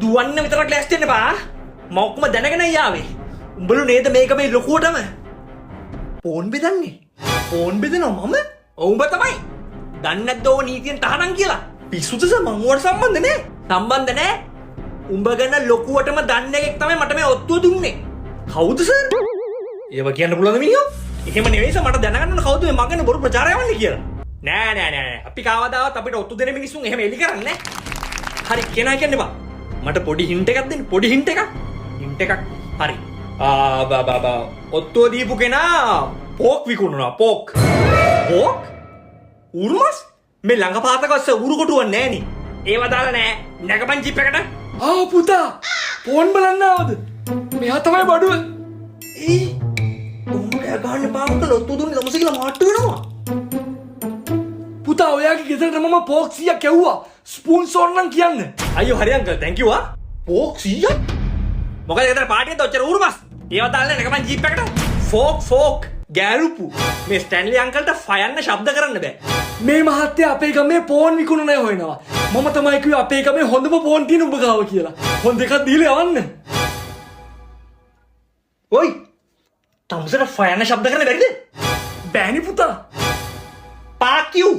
දුවන්න විතරක් ලෑස්ති වෙන්න එපා. මම ඔක්කොම දැනගෙන යාවේ. උඹලු නේද මේක මේ ලොකුවටම ෆෝන් බෙදන්නේ? ෆෝන් බෙදනවා මම? උඹ තමයි. දන්නේ නැද්ද ඕ නීතියෙන් තහනම් කියලා? පිස්සුද සර් මං උවට සම්බන්ධ නෑ. සම්බන්ධ නෑ. උඹ ගැන ලොකුවටම දන්න එකෙක් තමයි මට මේ ඔත්තුව දුන්නේ. කවුද සර්? ඒව කියන්න පුළුවන්ද මිනිහෝ? එහෙම නෙවෙයි සර් මට දැනගන්න කවුද මේ මං ගැන බොරු ප්‍රචාරය යවන්නේ කියලා. නෑ. අපි කවදාවත් අපිට ඔත්තු දෙන මිනිස්සුන් එහෙම එලි කරන්නේ නෑ. හරි කෙනා කියන්න එපා. මට පොඩි හින්ට් එකක් දෙන්න. පොඩි හින්ට් එකක්. හින්ට් එකක්. හරි. ඔත්තුව දීපු කෙනා පෝක් විකුණනවා. පෝක්. පෝක්? උරුමස්? මේ ළඟ පාතකස්ස උරු කොටුවක් නෑනේ. ඒව දාලා නෑ. නැගපන් ජිප් එකට. පුතා ෆෝන් බලන්න ආවද? මෙයා තමයි බඩුව. උඹ කෑ ගහන්න පාමක ලොත්තු දුන්නේ තමස කියලා මාට්ටු වෙනවා. පුතා ඔයාගේ ගෙදරට මම පෝක් 100ක් ඇව්වා. ස්පූන්ස් ඕනනම් කියන්න. අයියෝ හරි අංකල් thank you ආ. පෝක් 100ක්? මොකද ගෙදර පාටියද ඔච්චර උරුමස්? ඒව දාලා නැගපන් ජිප් එකට. ෆෝක් ගෑරුපු. මේ ස්ටැන්ලි අංකල්ට ෆයන්න ශබ්ද කරන්න බෑ. මේ මහත්තයා අපේ ගමේ ෆෝන් විකුණන අය හොයනවා. මම තමයි කිව්වේ අපේ ගමේ හොඳම ෆෝන් තියෙන උඹ ගාව කියලා. ෆෝන් දෙකක් දීලා යවන්න. ඔයි. තමුසට ෆයන්න ශබ්ද කරන්න බැරිද? බෑනි පුතා. Park you.